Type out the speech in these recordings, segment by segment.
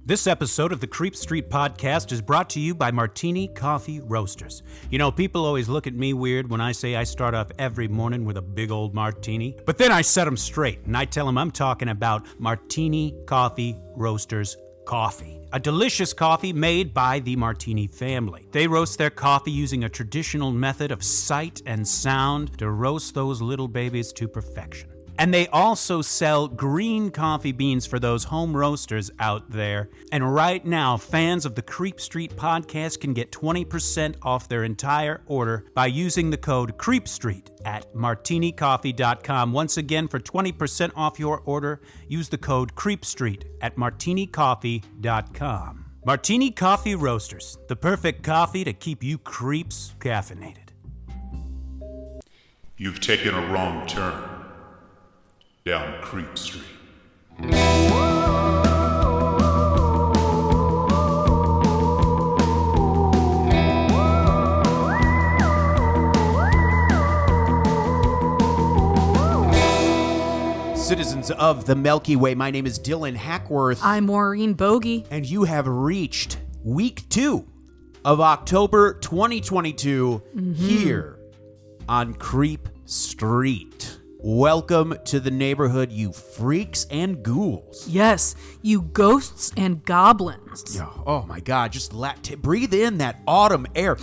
This episode of the Creep Street Podcast is brought to you by Martini Coffee Roasters. You know, people always look at me weird when I say I start off every morning with a big old martini. But then I set them straight, and I tell them I'm talking about Martini Coffee Roasters coffee. A delicious coffee made by the Martini family. They roast their coffee using a traditional method of sight and sound to roast those little babies to perfection. And they also sell green coffee beans for those home roasters out there. And right now, fans of the Creep Street Podcast can get 20% off their entire order by using the code CREEPSTREET at martinicoffee.com. Once again, for 20% off your order, use the code CREEPSTREET at martinicoffee.com. Martini Coffee Roasters, the perfect coffee to keep you creeps caffeinated. You've taken a wrong turn down Creep Street. Citizens of the Milky Way, my name is Dylan Hackworth. I'm Maureen Bogey. And you have reached week 2 of October 2022 here on Creep Street. Welcome to the neighborhood, you freaks and ghouls. Yes, you ghosts and goblins. Oh my God, just breathe in that autumn air.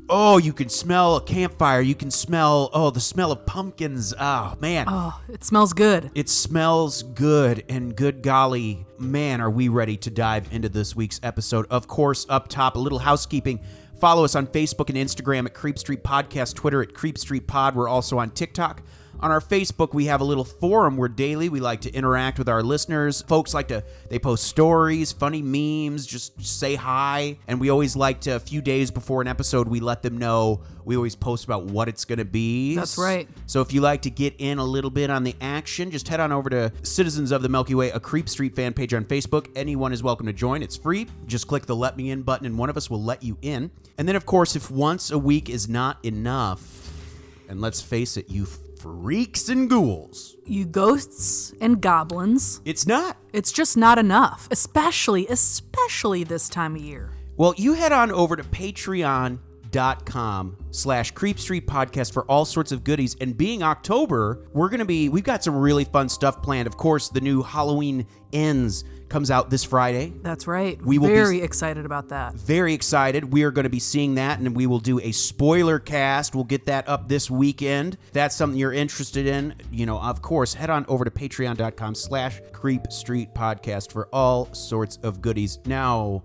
Oh, you can smell a campfire. You can smell, the smell of pumpkins. Oh, man. Oh, it smells good. It smells good, and good golly, man, are we ready to dive into this week's episode. Of course, up top, a little housekeeping. Follow us on Facebook and Instagram at Creep Street Podcast, Twitter at Creep Street Pod. We're also on TikTok. On our Facebook, we have a little forum where daily we like to interact with our listeners. Folks they post stories, funny memes, just say hi. And we always like to, a few days before an episode, we let them know. We always post about what it's going to be. That's right. So if you like to get in a little bit on the action, just head on over to Citizens of the Milky Way, a Creep Street fan page on Facebook. Anyone is welcome to join. It's free. Just click the Let Me In button and one of us will let you in. And then, of course, if once a week is not enough, and let's face it, you freaks and ghouls, you ghosts and goblins. It's not. It's just not enough, especially this time of year. Well, you head on over to patreon.com/Creep Street Podcast for all sorts of goodies. And being October, we've got some really fun stuff planned. Of course, the new Halloween Ends comes out this Friday. That's right. We will very excited about that. Very excited. We are going to be seeing that, and we will do a spoiler cast. We'll get that up this weekend. If that's something you're interested in, of course, head on over to patreon.com/Creep Street Podcast for all sorts of goodies. Now,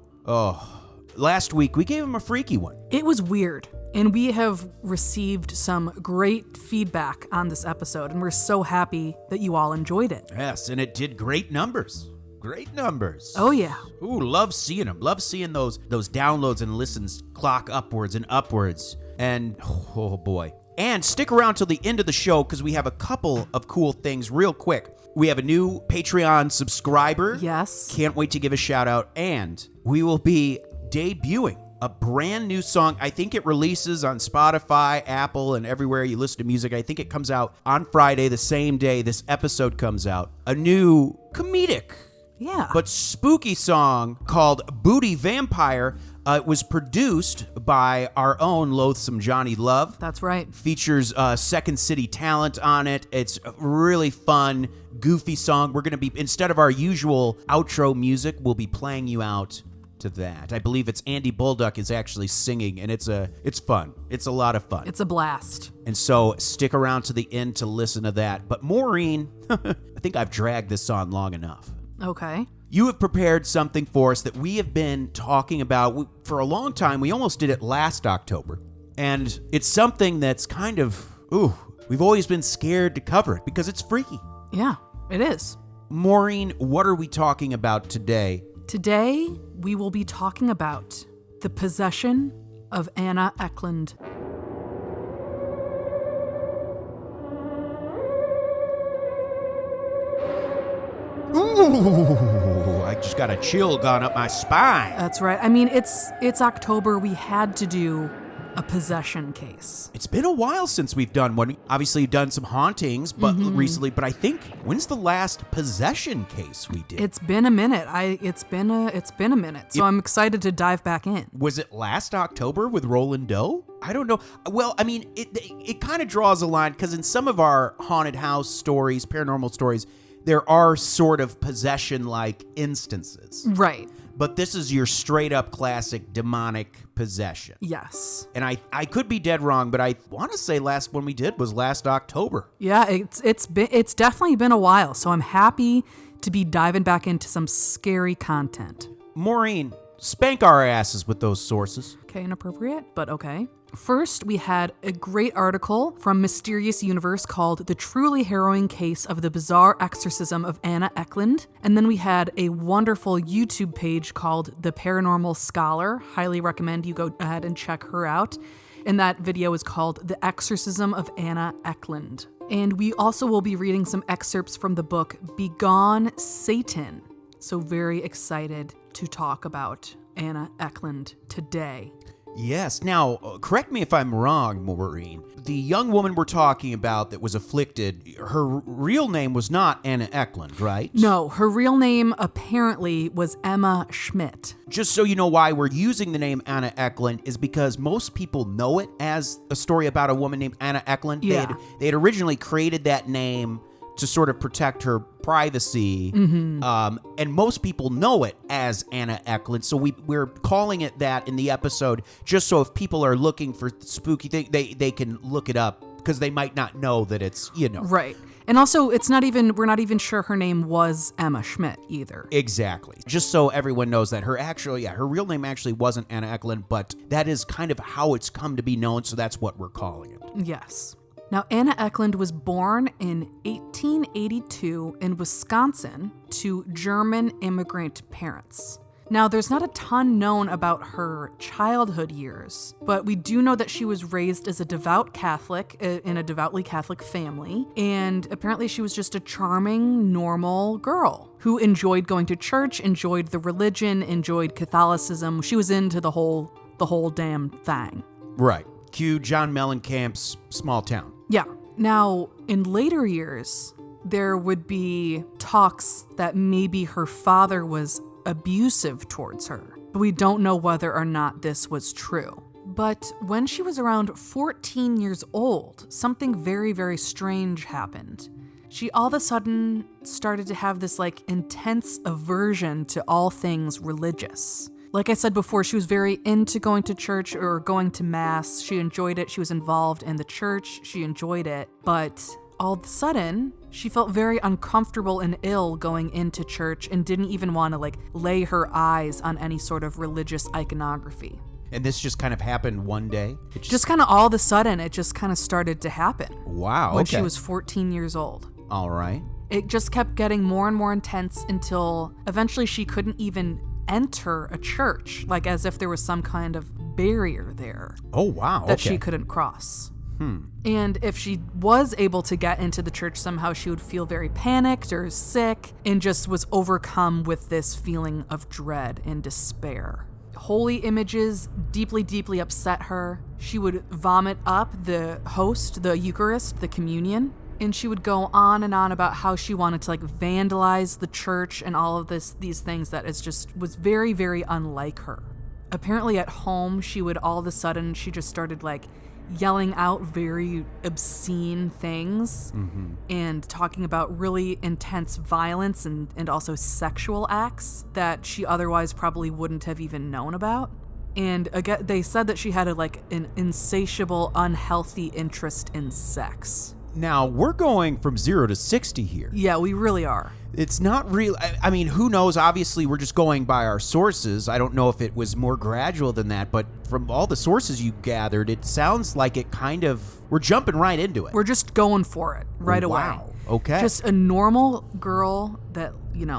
last week we gave him a freaky one. It was weird, and we have received some great feedback on this episode, and we're so happy that you all enjoyed it. Yes, and it did great numbers. Great numbers. Oh, yeah. Ooh, love seeing them. Love seeing those downloads and listens clock upwards and upwards. And, oh boy. And stick around till the end of the show because we have a couple of cool things real quick. We have a new Patreon subscriber. Yes. Can't wait to give a shout out. And we will be debuting a brand new song. I think it releases on Spotify, Apple, and everywhere you listen to music. I think it comes out on Friday, the same day this episode comes out. A new comedic, but spooky song called Booty Vampire. It was produced by our own loathsome Johnny Love. That's right. Features Second City talent on it. It's a really fun, goofy song. We're going to be, instead of our usual outro music, we'll be playing you out to that. I believe it's Andy Bolduck is actually singing, and it's fun. It's a lot of fun. It's a blast. And so stick around to the end to listen to that. But Maureen, I think I've dragged this on long enough. Okay. You have prepared something for us that we have been talking about for a long time. We almost did it last October. And it's something that's kind of, we've always been scared to cover it because it's freaky. Yeah, it is. Maureen, what are we talking about today? Today, we will be talking about the possession of Anna Ecklund. Ooh, I just got a chill gone up my spine. That's right. I mean, it's October. We had to do a possession case. It's been a while since we've done one. Obviously, you've done some hauntings, but recently. But I think, when's the last possession case we did? It's been a minute. It's been a minute. So I'm excited to dive back in. Was it last October with Roland Doe? I don't know. Well, I mean, it kind of draws a line because in some of our haunted house stories, paranormal stories, there are sort of possession-like instances. Right. But this is your straight-up classic demonic possession. Yes. And I could be dead wrong, but I want to say last one we did was last October. Yeah, it's definitely been a while, so I'm happy to be diving back into some scary content. Maureen, spank our asses with those sources. Okay, inappropriate, but okay. First, we had a great article from Mysterious Universe called The Truly Harrowing Case of the Bizarre Exorcism of Anna Ecklund. And then we had a wonderful YouTube page called The Paranormal Scholar. Highly recommend you go ahead and check her out. And that video is called The Exorcism of Anna Ecklund. And we also will be reading some excerpts from the book Begone Satan. So very excited to talk about Anna Ecklund today. Yes. Now, correct me if I'm wrong, Maureen. The young woman we're talking about that was afflicted, her real name was not Anna Ecklund, right? No, her real name apparently was Emma Schmidt. Just so you know why we're using the name Anna Ecklund is because most people know it as a story about a woman named Anna Ecklund. Yeah. They had originally created that name to sort of protect her privacy, and most people know it as Anna Ecklund, so we're calling it that in the episode, just so if people are looking for spooky things, they can look it up, because they might not know that it's, Right. And also, we're not even sure her name was Emma Schmidt either. Exactly. Just so everyone knows that her real name actually wasn't Anna Ecklund, but that is kind of how it's come to be known, so that's what we're calling it. Yes. Now, Anna Ecklund was born in 1882 in Wisconsin to German immigrant parents. Now, there's not a ton known about her childhood years, but we do know that she was raised as a devout Catholic in a devoutly Catholic family, and apparently she was just a charming, normal girl who enjoyed going to church, enjoyed the religion, enjoyed Catholicism. She was into the whole damn thing. Right. Cue John Mellencamp's Small Town. Yeah. Now, in later years, there would be talks that maybe her father was abusive towards her, but we don't know whether or not this was true. But when she was around 14 years old, something very, very strange happened. She all of a sudden started to have this intense aversion to all things religious. Like I said before, she was very into going to church or going to mass. She enjoyed it. She was involved in the church. She enjoyed it. But all of a sudden, she felt very uncomfortable and ill going into church and didn't even want to lay her eyes on any sort of religious iconography. And this just kind of happened one day? Just kind of all of a sudden, it just kind of started to happen. Wow, When she was 14 years old. All right. It just kept getting more and more intense until eventually she couldn't even enter a church, as if there was some kind of barrier there. Oh, wow. That she couldn't cross. And if she was able to get into the church somehow, she would feel very panicked or sick and just was overcome with this feeling of dread and despair. Holy images deeply, deeply upset her. She would vomit up the host, the Eucharist, the communion. And she would go on and on about how she wanted to vandalize the church and all of these things that was very, very unlike her. Apparently at home, she would all of a sudden, she just started yelling out very obscene things and talking about really intense violence and also sexual acts that she otherwise probably wouldn't have even known about. And again, they said that she had an insatiable, unhealthy interest in sex. Now, we're going from 0 to 60 here. Yeah, we really are. It's not real. I mean, who knows? Obviously, we're just going by our sources. I don't know if it was more gradual than that, but from all the sources you gathered, it sounds like it we're jumping right into it. We're just going for it right away. Wow. Okay. Just a normal girl that,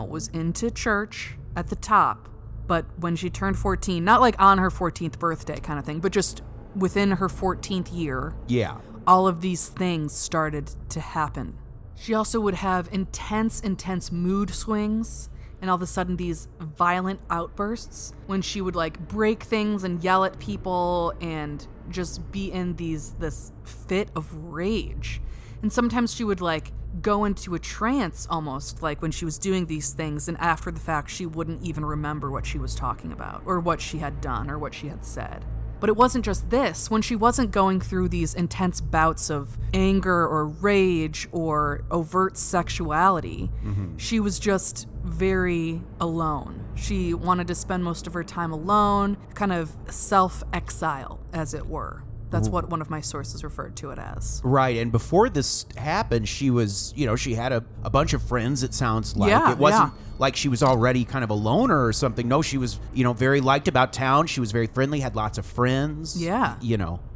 was into church at the top, but when she turned 14, not on her 14th birthday kind of thing, but just within her 14th year. Yeah. All of these things started to happen. She also would have intense mood swings and all of a sudden these violent outbursts when she would break things and yell at people and just be in this fit of rage. And sometimes she would like go into a trance almost, like when she was doing these things, and after the fact she wouldn't even remember what she was talking about or what she had done or what she had said. But it wasn't just this. When she wasn't going through these intense bouts of anger or rage or overt sexuality, she was just very alone. She wanted to spend most of her time alone, kind of self-exile, as it were. That's what one of my sources referred to it as. Right, and before this happened, she was, she had a bunch of friends, it sounds like. Yeah, it wasn't like she was already kind of a loner or something. No, she was, very liked about town. She was very friendly, had lots of friends. Yeah.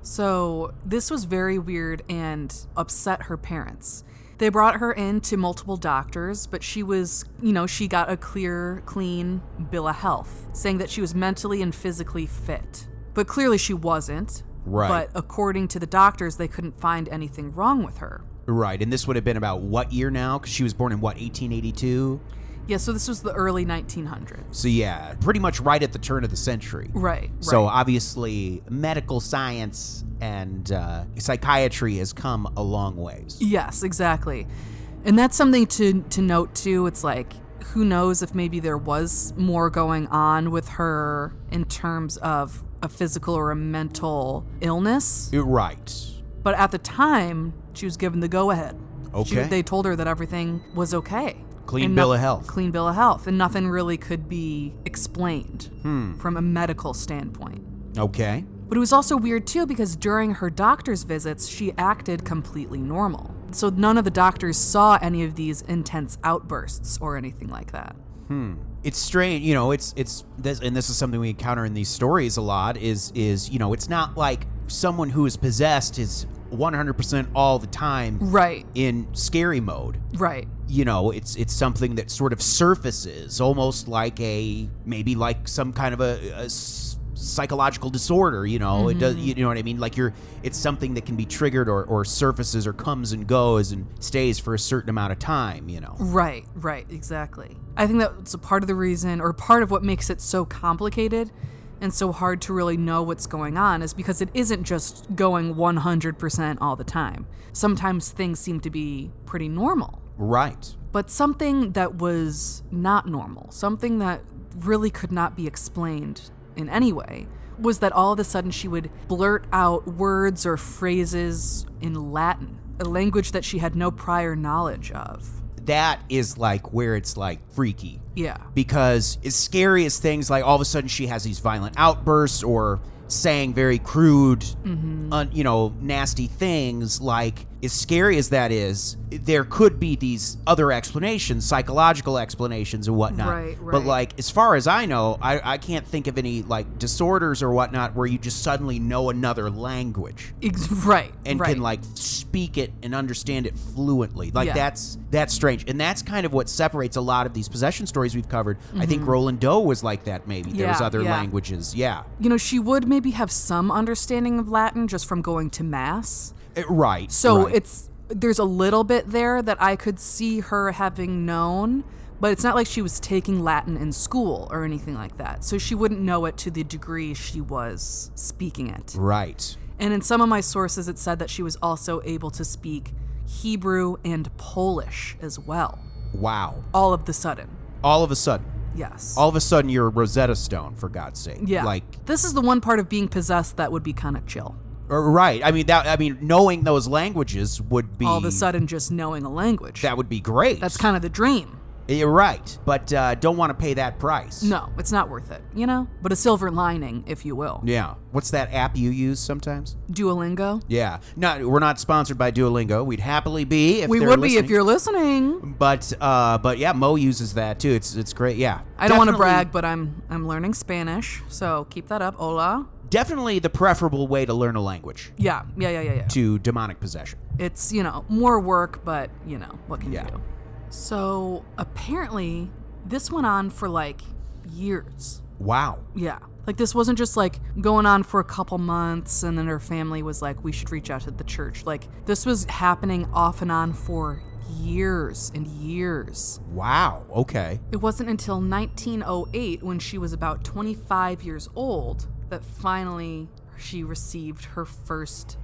So this was very weird and upset her parents. They brought her in to multiple doctors, but she was, she got a clear, clean bill of health, saying that she was mentally and physically fit. But clearly she wasn't. Right. But according to the doctors, they couldn't find anything wrong with her. Right, and this would have been about what year now? Because she was born in, 1882? Yeah, so this was the early 1900s. So yeah, pretty much right at the turn of the century. Right. So obviously, medical science and psychiatry has come a long ways. Yes, exactly. And that's something to note, too. It's like, who knows if maybe there was more going on with her in terms of a physical or a mental illness. Right. But at the time, she was given the go-ahead. Okay. They told her that everything was okay. Clean bill of health. Clean bill of health. And nothing really could be explained from a medical standpoint. Okay. But it was also weird, too, because during her doctor's visits, she acted completely normal. So none of the doctors saw any of these intense outbursts or anything like that. It's strange, it's this, and this is something we encounter in these stories a lot, is it's not like someone who is possessed is 100% all the time right in scary mode. Right. It's something that sort of surfaces almost like maybe like some kind of a psychological disorder, it does, you know what I mean? Like it's something that can be triggered or surfaces or comes and goes and stays for a certain amount of time, Right, exactly. I think that's a part of the reason, or part of what makes it so complicated and so hard to really know what's going on, is because it isn't just going 100% all the time. Sometimes things seem to be pretty normal. Right. But something that was not normal, something that really could not be explained in any way, was that all of a sudden she would blurt out words or phrases in Latin, a language that she had no prior knowledge of. That is like where it's like freaky. Yeah. Because as scary as things, like all of a sudden she has these violent outbursts or saying very crude, nasty things, like as scary as that is, there could be these other explanations, psychological explanations and whatnot. Right. But like, as far as I know, I can't think of any like disorders or whatnot where you just suddenly know another language. Right. And can like speak it and understand it fluently. Like that's strange. And that's kind of what separates a lot of these possession stories we've covered. I think Roland Doe was like that maybe. There was other languages. Yeah. She would maybe have some understanding of Latin just from going to Mass. Right. So there's a little bit there that I could see her having known, but it's not like she was taking Latin in school or anything like that. So she wouldn't know it to the degree she was speaking it. Right. And in some of my sources, it said that she was also able to speak Hebrew and Polish as well. Wow. All of a sudden. Yes. All of a sudden you're a Rosetta Stone, for God's sake. Yeah. Like, this is the one part of being possessed that would be kind of chill. Right. I mean, knowing those languages would be... all of a sudden just knowing a language. That would be great. That's kind of the dream. You're right. But don't want to pay that price. No, it's not worth it, But a silver lining, if you will. Yeah. What's that app you use sometimes? Duolingo? Yeah. No, we're not sponsored by Duolingo. We'd happily be if we they're would listening. be if you're listening. But yeah, Mo uses that too. It's great. Yeah. I don't want to brag, but I'm learning Spanish, so keep that up. Hola. Definitely the preferable way to learn a language. Yeah. To demonic possession. It's, more work, but, what can you do? So, apparently, this went on for, years. Wow. Yeah. This wasn't just, going on for a couple months, and then her family was like, we should reach out to the church. This was happening off and on for years and years. Wow. Okay. It wasn't until 1908, when she was about 25 years old, that finally she received her first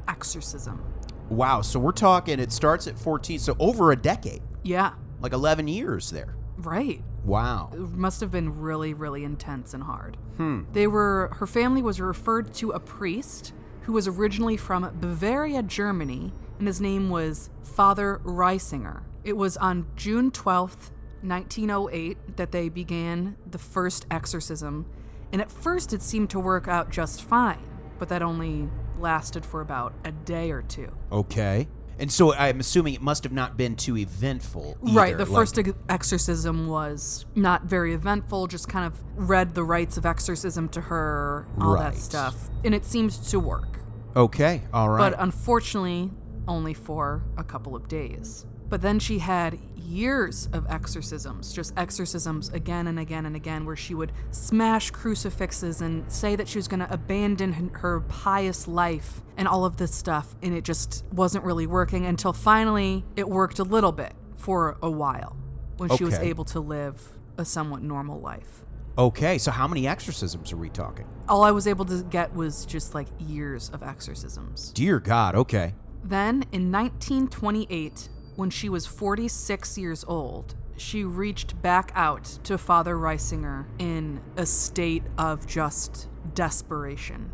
exorcism. Wow, so we're talking, it starts at 14, so over a decade. Yeah. Like 11 years there. Right. Wow. It must have been really, really intense and hard. Her family was referred to a priest who was originally from Bavaria, Germany, and his name was Father Reisinger. It was on June 12th, 1908, that they began the first exorcism, and at first it seemed to work out just fine, but that only lasted for about a day or two. Okay. And so I'm assuming it must have not been too eventful either. Right, the first exorcism was not very eventful, just kind of read the rites of exorcism to her, all that stuff, and it seemed to work. Okay, all right. But unfortunately, only for a couple of days. But then she had years of exorcisms, just exorcisms again and again and again, where she would smash crucifixes and say that she was going to abandon her pious life and all of this stuff, and it just wasn't really working until finally it worked a little bit for a while when she was able to live a somewhat normal life. Okay, so how many exorcisms are we talking? All I was able to get was just like years of exorcisms. Dear God, okay. Then in 1928, when she was 46 years old, she reached back out to Father Reisinger in a state of just desperation.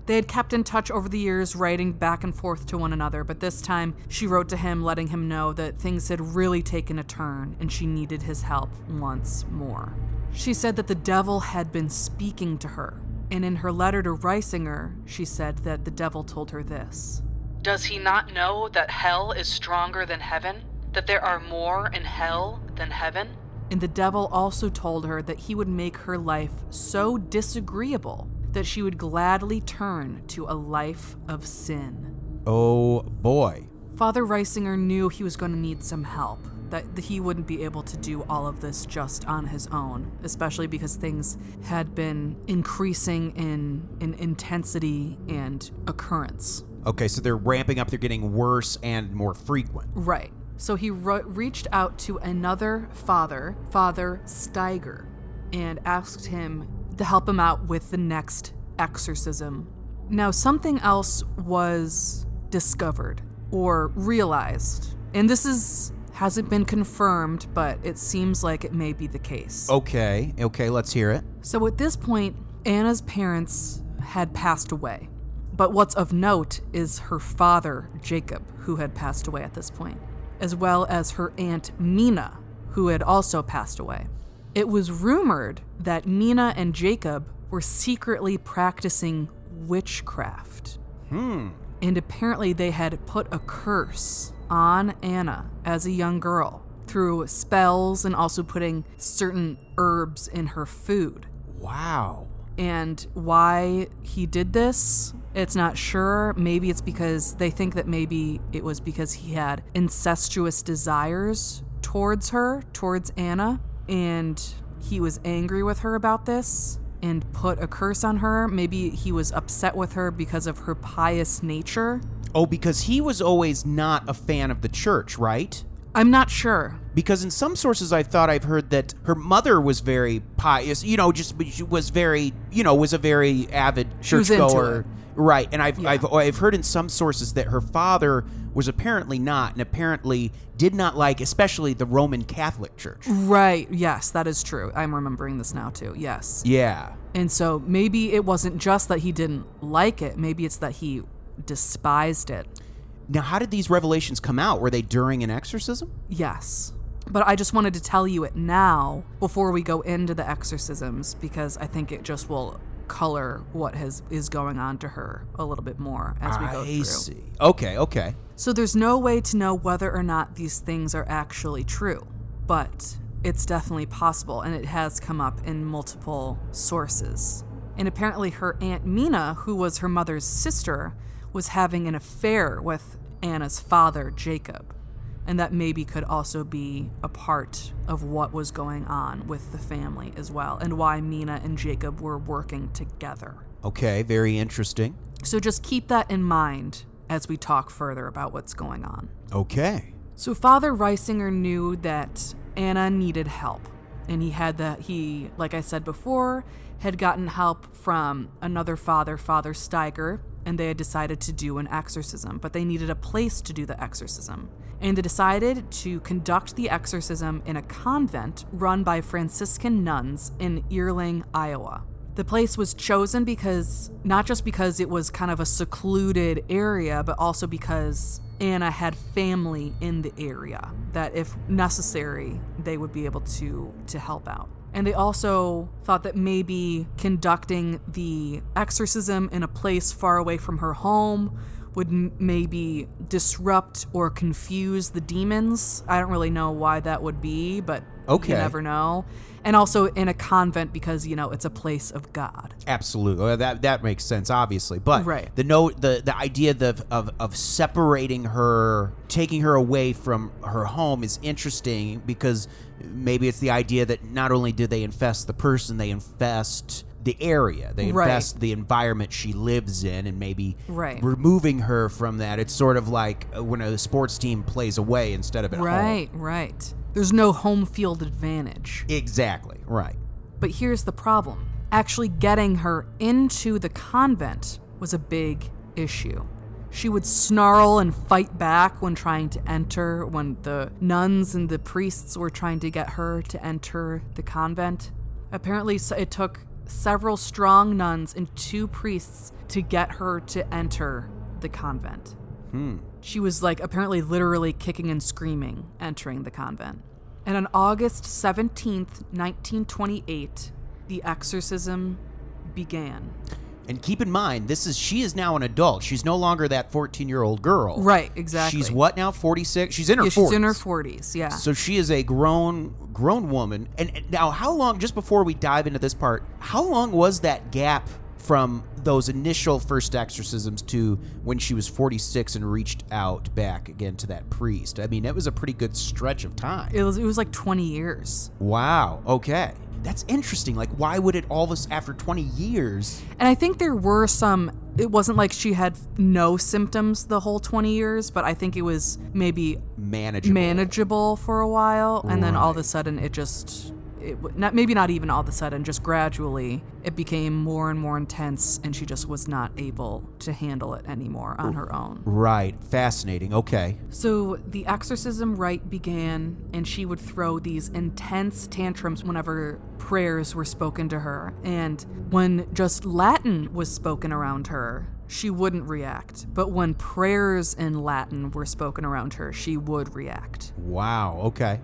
They had kept in touch over the years, writing back and forth to one another, but this time she wrote to him letting him know that things had really taken a turn and she needed his help once more. She said that the devil had been speaking to her, and in her letter to Reisinger, she said that the devil told her this: "Does he not know that hell is stronger than heaven? That there are more in hell than heaven?" And the devil also told her that he would make her life so disagreeable that she would gladly turn to a life of sin. Oh, boy. Father Reisinger knew he was going to need some help, that he wouldn't be able to do all of this just on his own, especially because things had been increasing in intensity and occurrence. Okay, so they're ramping up, they're getting worse and more frequent. Right. So he reached out to another father, Father Steiger, and asked him to help him out with the next exorcism. Now, something else was discovered or realized, and this hasn't been confirmed, but it seems like it may be the case. Okay, let's hear it. So at this point, Anna's parents had passed away. But what's of note is her father, Jacob, who had passed away at this point, as well as her aunt, Mina, who had also passed away. It was rumored that Mina and Jacob were secretly practicing witchcraft. And apparently they had put a curse on Anna as a young girl through spells and also putting certain herbs in her food. Wow. And why he did this, it's not sure. Maybe it's because they think that maybe it was because he had incestuous desires towards her, towards Anna, and he was angry with her about this and put a curse on her. Maybe he was upset with her because of her pious nature. Oh, because he was always not a fan of the church, right? I'm not sure. Because in some sources I've heard that her mother was very pious, she was very, was a very avid churchgoer. Right, and I've heard in some sources that her father was apparently not, and apparently did not like, especially the Roman Catholic Church. Right, yes, that is true. I'm remembering this now too, yes. Yeah. And so maybe it wasn't just that he didn't like it, maybe it's that he despised it. Now, how did these revelations come out? Were they during an exorcism? Yes. But I just wanted to tell you it now before we go into the exorcisms, because I think it just will color what is going on to her a little bit more as we go through. I see. Okay. So there's no way to know whether or not these things are actually true, but it's definitely possible, and it has come up in multiple sources. And apparently her Aunt Mina, who was her mother's sister, was having an affair with Anna's father, Jacob. And that maybe could also be a part of what was going on with the family as well, and why Mina and Jacob were working together. Okay, very interesting. So just keep that in mind as we talk further about what's going on. Okay. So Father Reisinger knew that Anna needed help, And he, like I said before, had gotten help from another father, Father Steiger, and they had decided to do an exorcism, but they needed a place to do the exorcism. And they decided to conduct the exorcism in a convent run by Franciscan nuns in Earling, Iowa. The place was chosen not just because it was kind of a secluded area, but also because Anna had family in the area that if necessary, they would be able to help out. And they also thought that maybe conducting the exorcism in a place far away from her home would maybe disrupt or confuse the demons. I don't really know why that would be, but you never know. And also in a convent because, it's a place of God. Absolutely. That makes sense, obviously. But right. the idea of separating her, taking her away from her home is interesting because maybe it's the idea that not only do they infest the person, they infest the area. They infest the environment she lives in, and maybe removing her from that. It's sort of like when a sports team plays away instead of at home. Right. There's no home field advantage. Exactly, right. But here's the problem. Actually getting her into the convent was a big issue. She would snarl and fight back when trying to enter, when the nuns and the priests were trying to get her to enter the convent. Apparently, it took several strong nuns and 2 priests to get her to enter the convent. She was apparently literally kicking and screaming entering the convent. And on August 17th, 1928, the exorcism began. And keep in mind, she is now an adult. She's no longer that 14-year-old girl. Right, exactly. She's what now, 46? She's in her 40s. She's in her 40s, yeah. So she is a grown woman. And now, how long, just before we dive into this part, how long was that gap from those initial first exorcisms to when she was 46 and reached out back again to that priest? I mean, it was a pretty good stretch of time. It was like 20 years. Wow, okay. That's interesting. Why would it all this after 20 years? And I think there were it wasn't like she had no symptoms the whole 20 years, but I think it was maybe manageable for a while. And then all of a sudden maybe not even all of a sudden, just gradually it became more and more intense, and she just was not able to handle it anymore on her own. Right. Fascinating. Okay. So the exorcism rite began, and she would throw these intense tantrums whenever prayers were spoken to her. And when just Latin was spoken around her, she wouldn't react. But when prayers in Latin were spoken around her, she would react. Wow. Okay.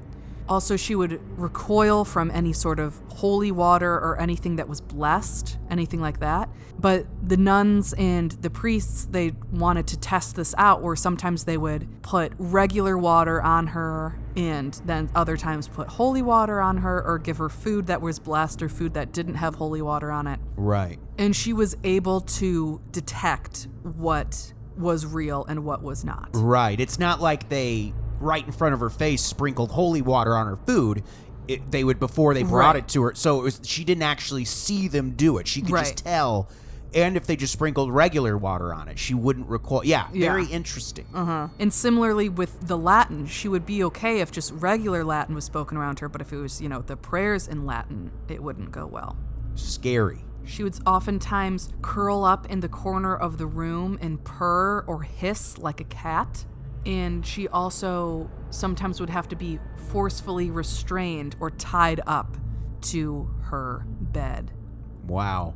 Also, she would recoil from any sort of holy water or anything that was blessed, anything like that. But the nuns and the priests, they wanted to test this out, where sometimes they would put regular water on her and then other times put holy water on her, or give her food that was blessed or food that didn't have holy water on it. Right. And she was able to detect what was real and what was not. Right. It's not like they, right in front of her face, sprinkled holy water on her food. They would, before they brought it to her. So she didn't actually see them do it. She could just tell. And if they just sprinkled regular water on it, she wouldn't recall. Yeah, very interesting. And similarly with the Latin, she would be okay if just regular Latin was spoken around her, but if it was, the prayers in Latin, it wouldn't go well. Scary. She would oftentimes curl up in the corner of the room and purr or hiss like a cat. And she also sometimes would have to be forcefully restrained or tied up to her bed. Wow.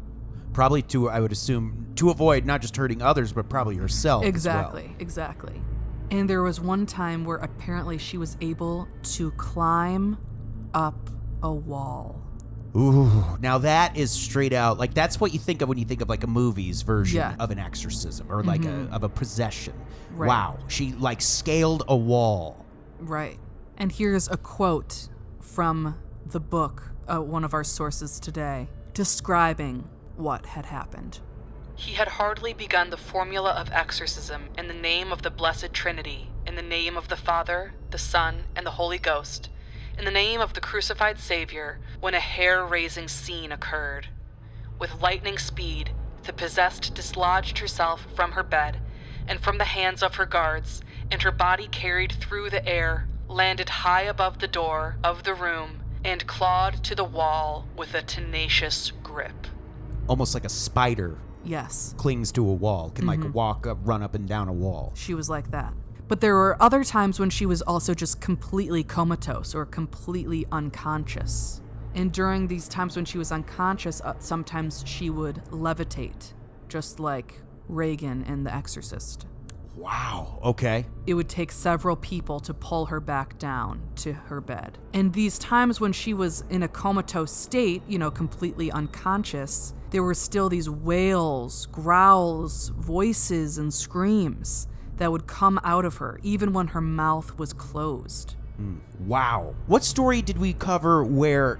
Probably I would assume, to avoid not just hurting others, but probably herself Exactly, as well. Exactly. And there was one time where apparently she was able to climb up a wall. Ooh, now that is straight out, that's what you think of when you think of a movie's version of an exorcism, or of a possession. Right. Wow, she scaled a wall. Right. And here's a quote from the book, one of our sources today, describing what had happened. He had hardly begun the formula of exorcism in the name of the Blessed Trinity, in the name of the Father, the Son, and the Holy Ghost, in the name of the crucified Savior, when a hair-raising scene occurred. With lightning speed, the possessed dislodged herself from her bed and from the hands of her guards, and her body carried through the air, landed high above the door of the room, and clawed to the wall with a tenacious grip. Almost like a spider Yes. clings to a wall, can like walk up, run up and down a wall. She was like that. But there were other times when she was also just completely comatose or completely unconscious. And during these times when she was unconscious, sometimes she would levitate, just like Regan in The Exorcist. Wow, okay. It would take several people to pull her back down to her bed. And these times when she was in a comatose state, completely unconscious, there were still these wails, growls, voices, and screams that would come out of her, even when her mouth was closed. Wow. What story did we cover where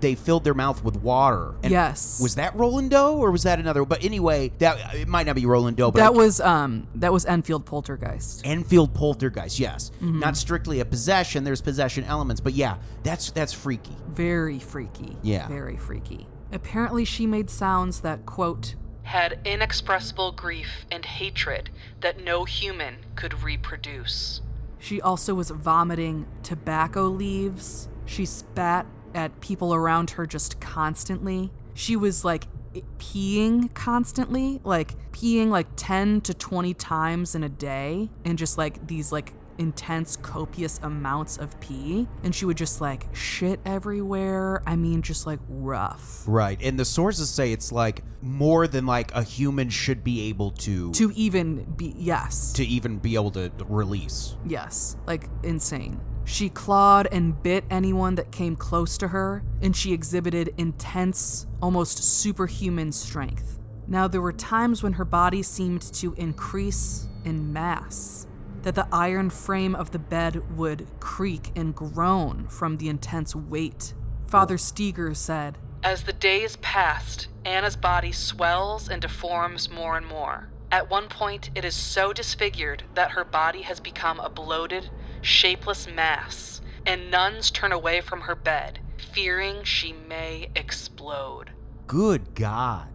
they filled their mouth with water? And Yes. Was that Roland Doe or was that another? But anyway, it might not be Roland Doe. But That was Enfield Poltergeist. Enfield Poltergeist, yes. Not strictly a possession. There's possession elements, but yeah, that's freaky. Very freaky. Yeah. Very freaky. Apparently she made sounds that, quote, had inexpressible grief and hatred that no human could reproduce. She also was vomiting tobacco leaves. She spat at people around her just constantly. She was peeing constantly, peeing 10 to 20 times in a day, and just these intense, copious amounts of pee. And she would just shit everywhere. I mean, just rough. Right. And the sources say it's more than a human should be able to even be, yes. To even be able to release. Yes. Insane. She clawed and bit anyone that came close to her, and she exhibited intense, almost superhuman strength. Now, there were times when her body seemed to increase in mass, that the iron frame of the bed would creak and groan from the intense weight. Father Steger said, as the days passed, Anna's body swells and deforms more and more. At one point, it is so disfigured that her body has become a bloated, shapeless mass, and nuns turn away from her bed, fearing she may explode. Good God.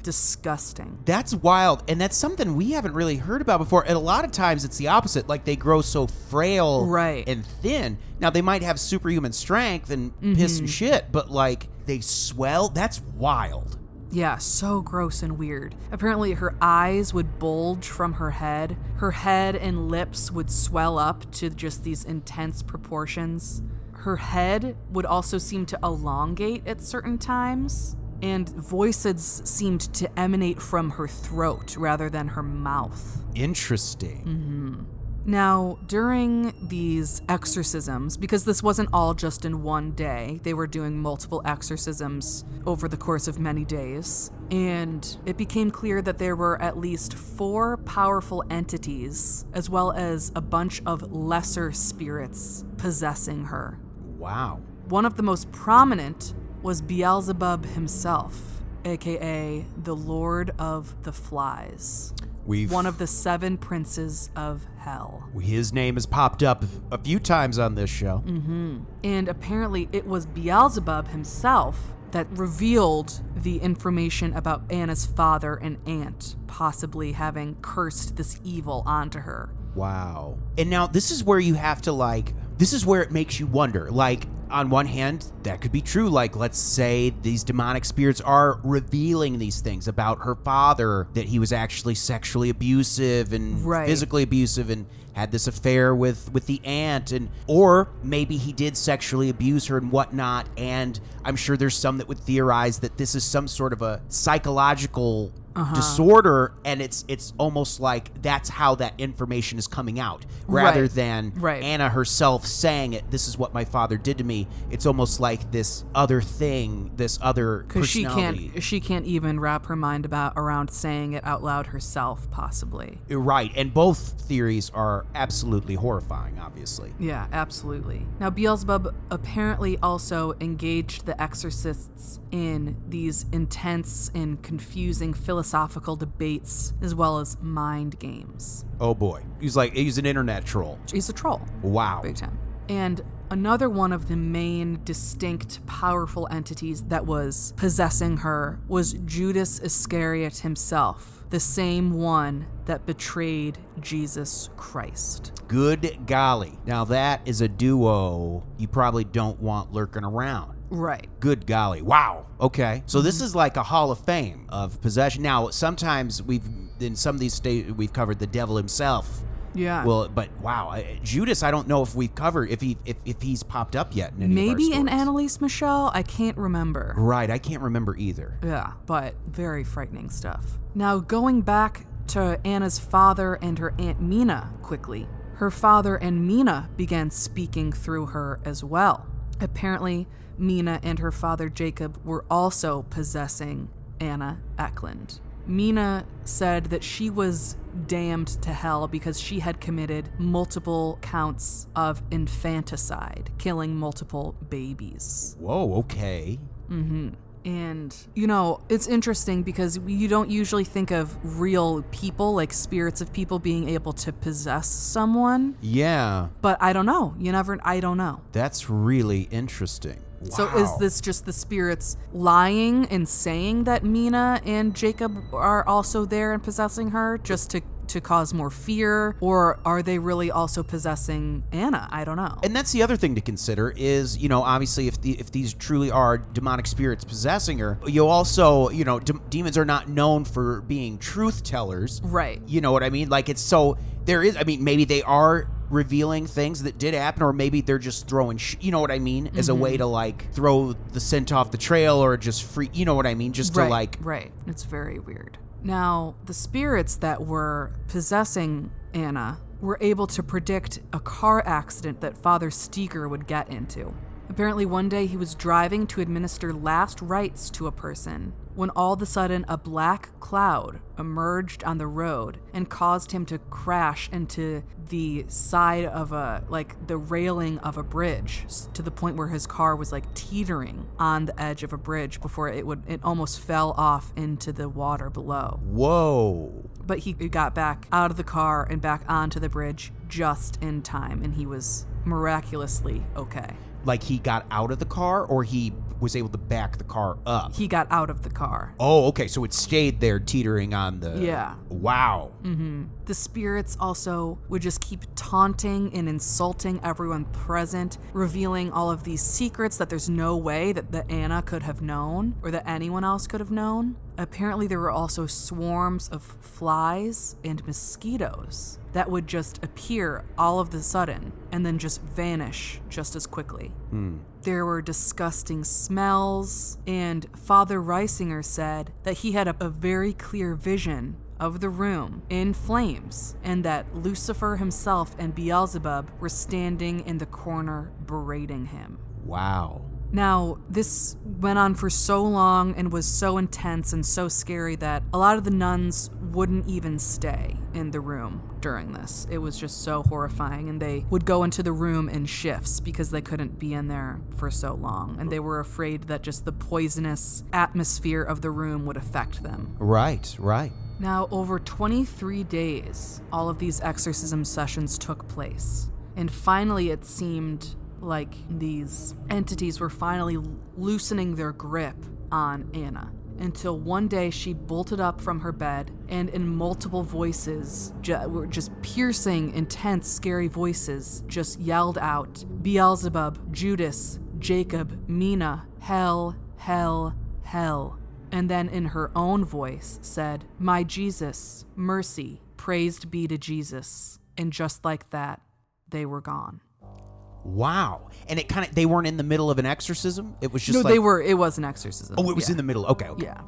Disgusting. That's wild. And that's something we haven't really heard about before. And a lot of times it's the opposite. They grow so frail and thin. Now, they might have superhuman strength and piss and shit, but they swell. That's wild. Yeah, so gross and weird. Apparently, her eyes would bulge from her head. Her head and lips would swell up to just these intense proportions. Her head would also seem to elongate at certain times. And voices seemed to emanate from her throat rather than her mouth. Interesting. Now, during these exorcisms, because this wasn't all just in one day, they were doing multiple exorcisms over the course of many days, and it became clear that there were at least 4 powerful entities, as well as a bunch of lesser spirits possessing her. Wow. One of the most prominent was Beelzebub himself, aka the Lord of the Flies. One of the 7 princes of hell. His name has popped up a few times on this show. And apparently it was Beelzebub himself that revealed the information about Anna's father and aunt possibly having cursed this evil onto her. Wow. And now this is where you have to this is where it makes you wonder. On one hand, that could be true. Let's say these demonic spirits are revealing these things about her father, that he was actually sexually abusive and physically abusive and had this affair with the aunt, or maybe he did sexually abuse her and whatnot. And I'm sure there's some that would theorize that this is some sort of a psychological disorder, and it's almost like that's how that information is coming out, rather than Anna herself saying it. This is what my father did to me. It's almost like this other thing, this other personality. Because she can't even wrap her mind around saying it out loud herself, possibly. Right, and both theories are absolutely horrifying, obviously. Yeah, absolutely. Now, Beelzebub apparently also engaged the exorcists in these intense and confusing philosophical debates, as well as mind games. Oh boy. He's an internet troll. He's a troll. Wow. Big time. And Another one of the main, distinct, powerful entities that was possessing her was Judas Iscariot himself, the same one that betrayed Jesus Christ. Good golly. Now that is a duo you probably don't want lurking around. Right. Good golly. Wow. Okay. So this is like a hall of fame of possession. Now, sometimes in some of these states, we've covered the devil himself. Yeah. Well, but wow, Judas, I don't know if we've covered, if he's popped up yet in any Maybe of our in stories. Annalise Michelle, I can't remember. Right, I can't remember either. Yeah, but very frightening stuff. Now, going back to Anna's father and her Aunt Mina quickly. Her father and Mina began speaking through her as well. Apparently, Mina and her father Jacob were also possessing Anna Ecklund. Mina said that she was damned to hell because she had committed multiple counts of infanticide, killing multiple babies. Whoa, okay. And, you know, it's interesting because you don't usually think of real people, like spirits of people, being able to possess someone. Yeah. But I don't know. I don't know. That's really interesting. Wow. So is this just the spirits lying and saying that Mina and Jacob are also there and possessing her just to cause more fear? Or are they really also possessing Anna? I don't know. And that's the other thing to consider is, you know, obviously if these truly are demonic spirits possessing her, you also, you know, demons are not known for being truth tellers. Right. You know what I mean? Like it's so, there is, I mean, maybe they are revealing things that did happen, or maybe they're just throwing you know what I mean, as a way to like throw the scent off the trail, or just free, you know what I mean, just to like Right. It's very weird. Now, the spirits that were possessing Anna were able to predict a car accident that Father Steger would get into. Apparently one day he was driving to administer last rites to a person when all of a sudden a black cloud emerged on the road and caused him to crash into the side of the railing of a bridge, to the point where his car was like teetering on the edge of a bridge before it almost fell off into the water below. Whoa. But he got back out of the car and back onto the bridge just in time, and he was miraculously okay. Like he got out of the car, or he was able to back the car up? He got out of the car. Oh, okay. So it stayed there teetering on the... Yeah. Wow. The spirits also would just keep taunting and insulting everyone present, revealing all of these secrets that there's no way that Anna could have known or that anyone else could have known. Apparently there were also swarms of flies and mosquitoes that would just appear all of a sudden and then just vanish just as quickly. There were disgusting smells, and Father Reisinger said that he had a very clear vision of the room in flames, and that Lucifer himself and Beelzebub were standing in the corner berating him. Wow. Now, this went on for so long and was so intense and so scary that a lot of the nuns wouldn't even stay in the room during this. It was just so horrifying, and they would go into the room in shifts because they couldn't be in there for so long, and they were afraid that just the poisonous atmosphere of the room would affect them. Right. Now, over 23 days, all of these exorcism sessions took place, and finally it seemed like these entities were finally loosening their grip on Anna, until one day she bolted up from her bed and in multiple voices, just piercing, intense, scary voices, just yelled out, "Beelzebub, Judas, Jacob, Mina, hell, hell, hell." And then in her own voice said, "My Jesus, mercy, praised be to Jesus." And just like that, they were gone. Wow. And they weren't in the middle of an exorcism? It was just it was an exorcism. Oh, it was in the middle. Okay. Yeah.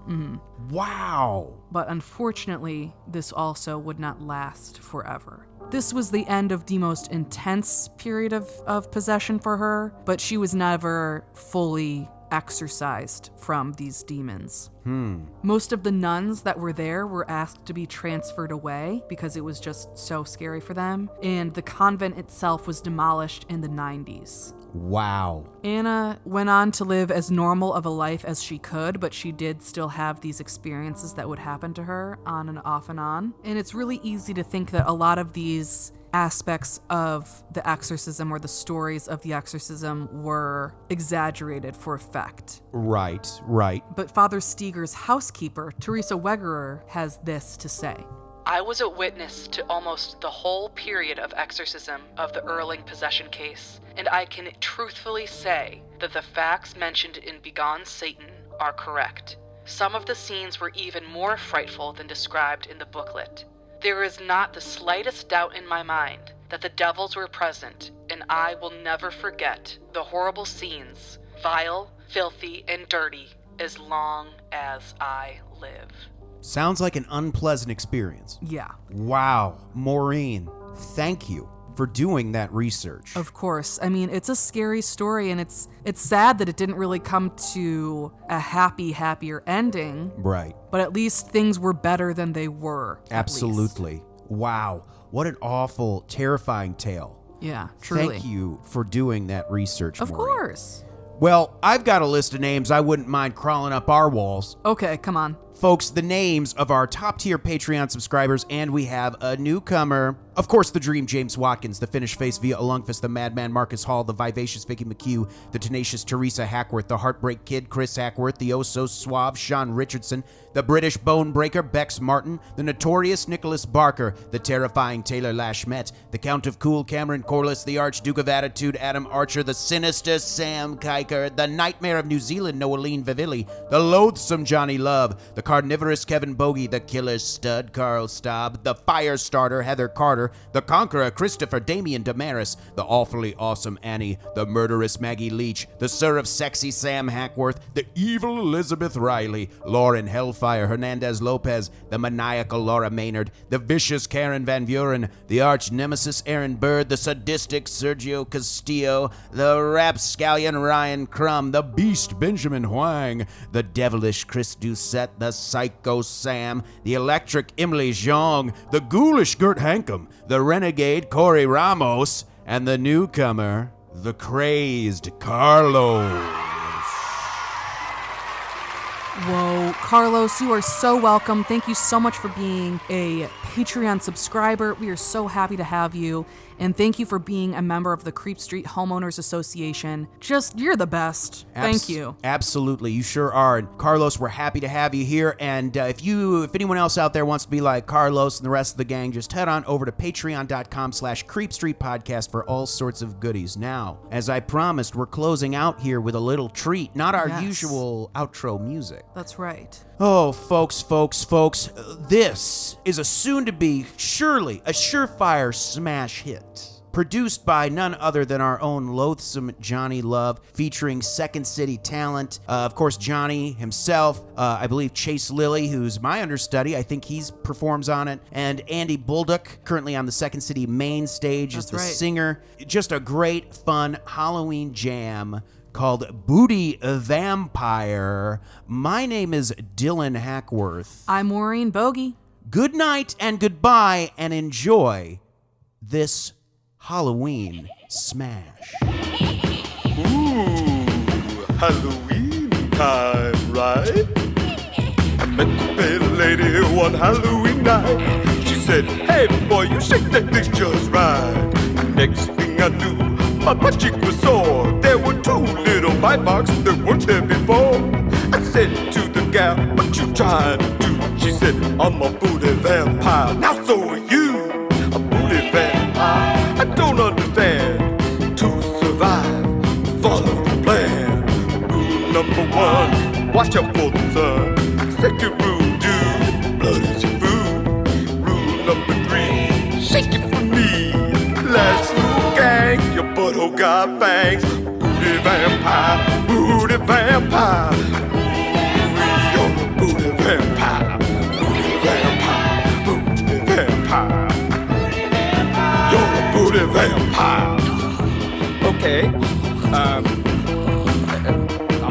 Wow. But unfortunately, this also would not last forever. This was the end of the most intense period of possession for her, but she was never fully exorcised from these demons. Most of the nuns that were there were asked to be transferred away because it was just so scary for them, and the convent itself was demolished in the 90s. Wow. Anna went on to live as normal of a life as she could, but she did still have these experiences that would happen to her on and off and on. And it's really easy to think that a lot of these aspects of the exorcism or the stories of the exorcism were exaggerated for effect. Right. But Father Steger's housekeeper, Teresa Wegerer, has this to say. I was a witness to almost the whole period of exorcism of the Erling possession case, and I can truthfully say that the facts mentioned in Begone Satan are correct. Some of the scenes were even more frightful than described in the booklet. There is not the slightest doubt in my mind that the devils were present, and I will never forget the horrible scenes, vile, filthy, and dirty, as long as I live. Sounds like an unpleasant experience. Yeah. Wow. Maureen, thank you for doing that research. Of course. I mean, it's a scary story, and it's sad that it didn't really come to a happier ending. Right. But at least things were better than they were. Absolutely. Wow. What an awful, terrifying tale. Yeah, truly. Thank you for doing that research, Of Maureen. course. Well, I've got a list of names I wouldn't mind crawling up our walls. Okay, come on. Folks, the names of our top-tier Patreon subscribers, and we have a newcomer. Of course, the Dream James Watkins, the Finnish Face Via Alungfus, the Madman Marcus Hall, the Vivacious Vicky McHugh, the Tenacious Teresa Hackworth, the Heartbreak Kid Chris Hackworth, the Oh-So-Suave Sean Richardson, the British Bone Breaker Bex Martin, the Notorious Nicholas Barker, the Terrifying Taylor Lashmet, the Count of Cool Cameron Corliss, the Archduke of Attitude Adam Archer, the Sinister Sam Kiker, the Nightmare of New Zealand Noeline Vivilli, the Loathsome Johnny Love, the Carnivorous Kevin Bogey, the Killer Stud Carl Staub, the Firestarter Heather Carter, the Conqueror Christopher Damian Damaris, the Awfully Awesome Annie, the Murderous Maggie Leach, the Sir of Sexy Sam Hackworth, the Evil Elizabeth Riley, Lauren Hellfire Hernandez Lopez, the Maniacal Laura Maynard, the Vicious Karen Van Buren, the Arch Nemesis Aaron Bird, the Sadistic Sergio Castillo, the Rapscallion Ryan Crum, the Beast Benjamin Huang, the Devilish Chris Doucette, the Psycho Sam, the Electric Emily Zhang, the Ghoulish Gert Hankum, the Renegade Corey Ramos, and the newcomer, the Crazed Carlos. Whoa, Carlos, you are so welcome. Thank you so much for being a Patreon subscriber. We are so happy to have you. And thank you for being a member of the Creep Street Homeowners Association. You're the best. Thank you. Absolutely, you sure are. And Carlos, we're happy to have you here. And if anyone else out there wants to be like Carlos and the rest of the gang, just head on over to patreon.com/creepstreetpodcast for all sorts of goodies. Now, as I promised, we're closing out here with a little treat, not our usual outro music. That's right. Oh, folks, this is a soon-to-be, surely, a surefire smash hit. Produced by none other than our own loathsome Johnny Love, featuring Second City talent. Of course, Johnny himself, I believe Chase Lilly, who's my understudy, I think he performs on it, and Andy Bulduck, currently on the Second City main stage, is the singer. Just a great, fun Halloween jam called Booty Vampire. My name is Dylan Hackworth. I'm Maureen Bogey. Good night and goodbye, and enjoy this Halloween smash. Ooh, Halloween time, right? I met the better lady one Halloween night. She said, hey boy, you shake that thing just right. Next thing I knew, my butt cheek was sore. There were two little bite marks that weren't there before. I said to the gal, what you trying to do? She said, I'm a booty vampire. Now so are you, a booty vampire. I don't understand. To survive, follow the plan. Rule number one, watch out for the sun. Second rule, dude, blood is your food. Rule number three, shake it for me. Last rule, gang, your butthole got fangs. Booty vampire, booty vampire. Ooh, you're a booty vampire. Booty vampire, booty vampire. You're a booty vampire. Okay, I'm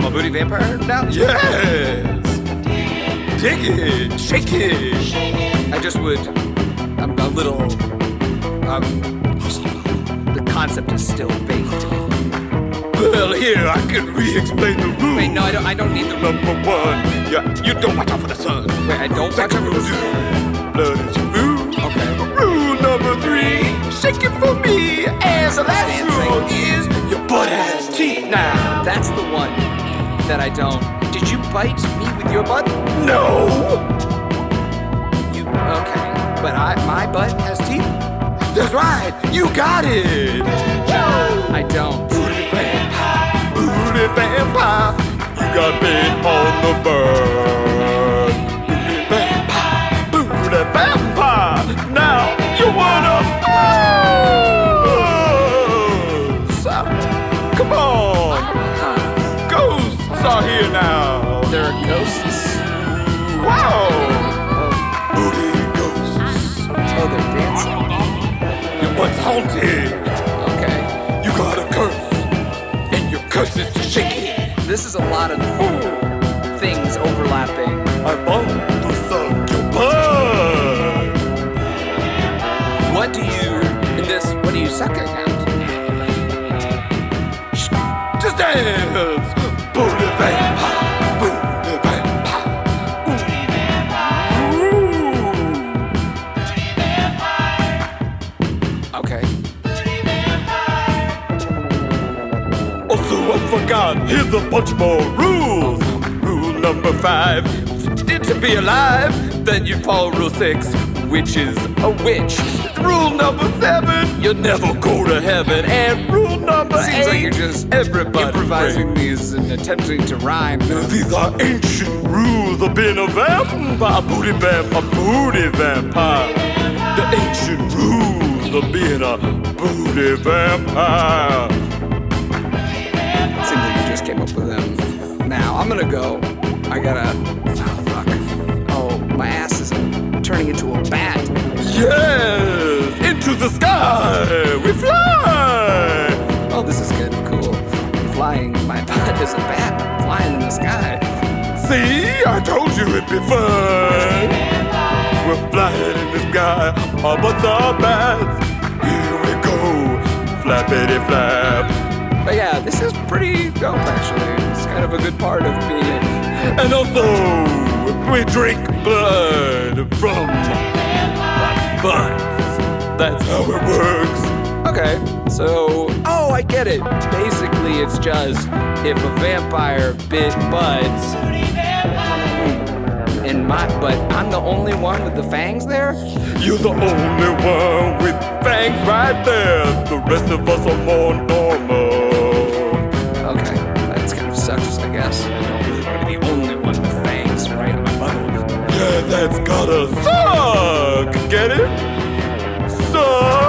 a booty vampire now? Yes! Dig it, shake it. I'm a little, the concept is still vague to me. Well, here, I can re-explain the rules. Wait, no, I don't need the Number one, you don't watch out for the sun. Wait, I don't watch out for the sun. Blood is your food. Okay. Rule number number 3, shake it for me. And the last rule is your butt has teeth now. That's the one that I don't. Did you bite me with your butt? No. Okay, but my butt has teeth? That's right. You got it. I don't. Booty vampire. Booty vampire. You got bit on the bird. Booty vampire. Booty vampire. Now you wanna come on. Ghosts are here now. There are ghosts? Wow. Booty ghosts. Oh, they're dancing. Your butt's haunted. Okay. You got a curse. And your curse is to shake it. This is a lot of things overlapping. I want to suck your butt. What are you sucking at? Just dance. Booty vampire. Booty vampire. Okay. Also, I forgot. Here's a bunch more rules. Rule number 5. To be alive, then you follow rule 6, which is a witch. Rule number 7, you'll never go to heaven. And rule number 8, Seems like you're just everybody improvising pray. these and attempting to rhyme. These are ancient rules of being a vampire, a booty vampire. The ancient rules of being a booty vampire. Seems like you just came up with them. Now, I'm gonna go. I gotta... Oh, fuck. Oh, my ass is turning into a bat. Yes! Into the sky! We fly! Oh, this is kind of cool. Flying my butt as a bat. Flying in the sky. See? I told you it'd be fun! We're flying in the sky. Our butts are bats. Here we go. Flappity flap. But yeah, this is pretty dope, actually. It's kind of a good part of being... And also, we drink blood from butts. That's how it works. Okay, so... Oh, I get it. Basically, it's just if a vampire bit butts in my butt, I'm the only one with the fangs there? You're the only one with fangs right there. The rest of us are more normal. Okay, that's kind of sucks, I guess. I don't really want to be the only one with fangs right in my butt. Yeah, that's gotta suck. Get it? Suck.